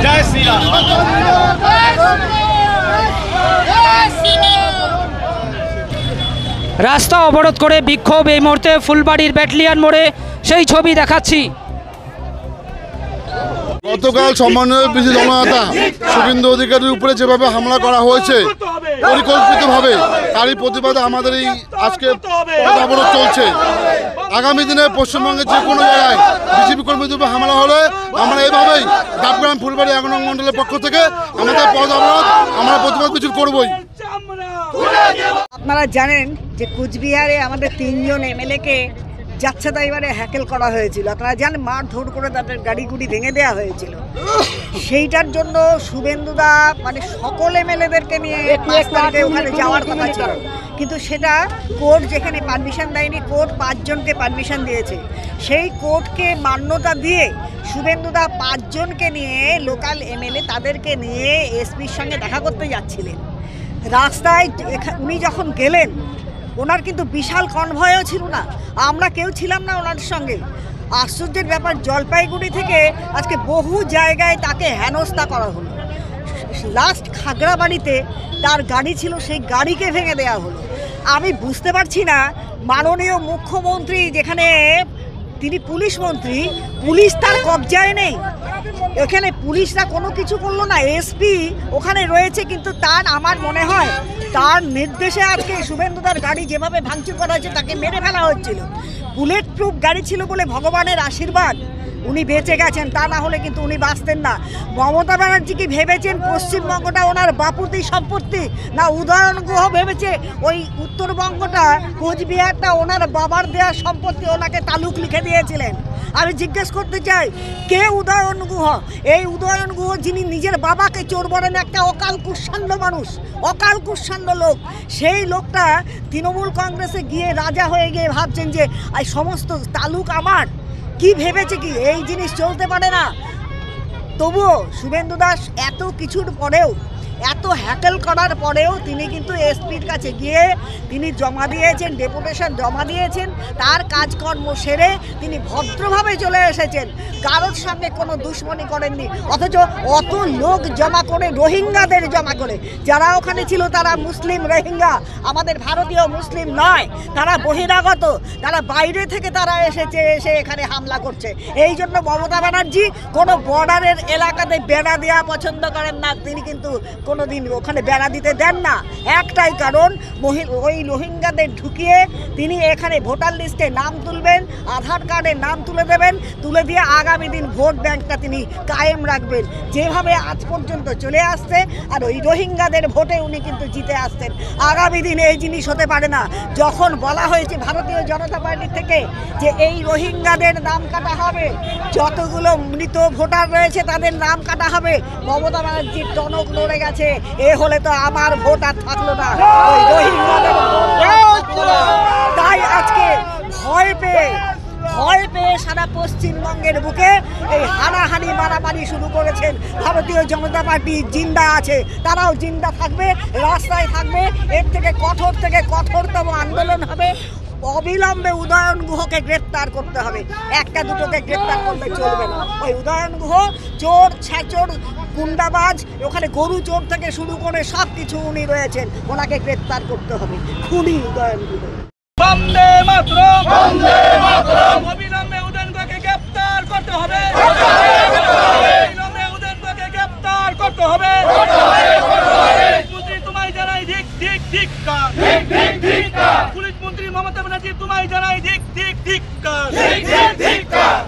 জয় শ্রীরাম। রাস্তা অবরোধ করে বিক্ষোভ এই মুহূর্তে ফুলবাড়ির ব্যাটালিয়ন মোড়ে, সেই ছবি দেখাচ্ছি। গতকাল সম্মানীয় বিজেপি জননেতা শুভেন্দু অধিকারীর উপরে যেভাবে হামলা করা হয়েছে পরিকল্পিতভাবে, তারই প্রতিবাদে আমাদের এই আজকে পথ অবরোধ চলছে। আগামী দিনে পশ্চিমবঙ্গের যে কোনো জায়গায় বিজেপি কর্মীদের উপরে হামলা হলে আমরা এইভাবেই ডাবগ্রাম ফুলবাড়ি ১ নং মণ্ডলের পক্ষ থেকে আমাদের পথ অবরোধ আমরা প্রতিবাদ মিছিল করবই। আপনারা জানেন যে কুচবিহারে আমাদের ৩ জন এমএলএকে যাচ্ছে তাই এবারে হ্যাকেল করা হয়েছিল। আপনারা জানেন মারধর করে তাদের গাড়ি গুড়ি ভেঙে দেওয়া হয়েছিল। সেইটার জন্য শুভেন্দুদা মানে সকল এমএলএদেরকে নিয়ে ৫ তারিখে ওখানে যাওয়ার কথা ছিল, কিন্তু সেটা কোর্ট যেখানে পারমিশন দেয়নি, কোর্ট ৫ জনকে পারমিশন দিয়েছে। সেই কোর্টকে মান্যতা দিয়ে শুভেন্দুদা ৫ জনকে নিয়ে লোকাল এমএলএ তাদেরকে নিয়ে এসপির সঙ্গে দেখা করতে যাচ্ছিলেন। রাস্তায় উনি যখন গেলেন ওনার কিন্তু বিশাল কনভয়ও ছিল না, আমরা কেউ ছিলাম না ওনার সঙ্গে। আশ্চর্যের ব্যাপার, জলপাইগুড়ি থেকে আজকে বহু জায়গায় তাকে হেনস্থা করা হলো। লাস্ট খাগড়াবাড়িতে তার গাড়ি ছিল, সেই গাড়িকে ভেঙে দেওয়া হলো। আমি বুঝতে পারছি না মাননীয় মুখ্যমন্ত্রী যেখানে তিনি পুলিশ মন্ত্রী, পুলিশ তার কবজায় নেই, এখানে পুলিশরা কোনো কিছু করলো না। এসপি ওখানে রয়েছে, কিন্তু তার আমার মনে হয় তার নির্দেশে আজকে শুভেন্দুদার গাড়ি যেভাবে ভাঙচুর করা হয়েছে তাকে মেরে ফেলা হচ্ছিল। বুলেট প্রুফ গাড়ি ছিল বলে ভগবানের আশীর্বাদ উনি বেঁচে গেছেন, তা না হলে কিন্তু উনি বাঁচতেন না। মমতা ব্যানার্জি কি ভেবেছেন পশ্চিমবঙ্গটা ওনার বাপুতি সম্পত্তি, না উদয়ন গুহ ভেবেছে ওই উত্তরবঙ্গটা কোচবিহারটা ওনার বাবার দেওয়া সম্পত্তি, ওনাকে তালুক লিখে দিয়েছিলেন? আমি জিজ্ঞেস করতে চাই, কে উদয়ন গুহ? এই উদয়ন গুহ যিনি নিজের বাবাকে চোর বলেন, একটা অকাল কুৎসাণ্ড মানুষ, অকাল কুৎসাণ্ড লোক। সেই লোকটা তৃণমূল কংগ্রেসে গিয়ে রাজা হয়ে গিয়ে ভাবছেন যে এই সমস্ত তালুক আমার। কি ভেবেছে কি? এই জিনিস চলতে পারে না। তবুও শুভেন্দু দাস এত কিছুর পরেও, এত হ্যাকেল করার পরেও তিনি কিন্তু এসপির কাছে গিয়ে তিনি জমা দিয়েছেন, ডেপুটেশন জমা দিয়েছেন, তার কাজকর্ম সেরে তিনি ভদ্রভাবে চলে এসেছেন, কারোর সঙ্গে কোনো দুশ্মনী করেননি। অথচ অত লোক জমা করে, রোহিঙ্গাদের জমা করে, যারা ওখানে ছিল তারা মুসলিম রোহিঙ্গা, আমাদের ভারতীয় মুসলিম নয়, তারা বহিরাগত, তারা বাইরে থেকে তারা এসে এখানে হামলা করছে। এই জন্য মমতা ব্যানার্জি কোনো বর্ডারের এলাকাতে বেড়া দেওয়া পছন্দ করেন না, তিনি কিন্তু কোনোদিন ওখানে বেড়া দিতে দেন না। একটাই কারণ, ওই রোহিঙ্গাদের ঢুকিয়ে তিনি এখানে ভোটার লিস্টে নাম তুলবেন, আধার কার্ডে নাম তুলে দেবেন, তুলে দিয়ে আগামী দিন ভোট ব্যাংকটা তিনি কায়েম রাখবেন, যেভাবে আজ পর্যন্ত চলে আসছে। আর ওই রোহিঙ্গাদের ভোটে উনি কিন্তু জিতে আসছেন। আগামী দিন এই জিনিস হতে পারে না। যখন বলা হয়েছে ভারতীয় জনতা পার্টি থেকে যে এই রোহিঙ্গাদের নাম কাটা হবে, যতগুলো মৃত ভোটার রয়েছে তাদের নাম কাটা হবে, মমতা ব্যানার্জির টনক লড়ে গেছে। এ হলে তো আমার ভোট আর থাকলো না, ওই রোহিঙ্গাদের। তাই আজকে ভয় পেয়ে সারা পশ্চিমবঙ্গের বুকে এই হানাহানি মারামারি শুরু করেছেন। ভারতীয় জনতা পার্টি জিন্দা আছে, তারাও জিন্দা থাকবে, রাস্তায় থাকবে। এর থেকে কঠোরতম আন্দোলন হবে। অবিলম্বে উদয়ন গুহকে গ্রেপ্তার করতে হবে, একটা দুটোকে গ্রেপ্তার করতে চলবে না। ওই উদয়ন গুহ চোর, ছেচোর, গুন্ডাবাজ, ওখানে গরু চোর থেকে শুরু করে সব কিছু উনি রয়েছেন, ওনাকে গ্রেপ্তার করতে হবে। খুনি উদয়ন গুহ। বন্দে মাতরম, বন্দে মাতরম। অবিলম্বে উদয়ন গুহকে গ্রেপ্তার করতে হবে, অবিলম্বে উদয়ন গুহকে গ্রেপ্তার করতে হবে। মন্ত্রী তোমায় জানাই ধিক ধিক ধিক্কার, ধিক ধিক ধিক্কার। পুলিশ মন্ত্রী মমতা ব্যানার্জি তোমায় জানাই ধিক ধিক ধিক্কার, ধিক ধিক ধিক্কার।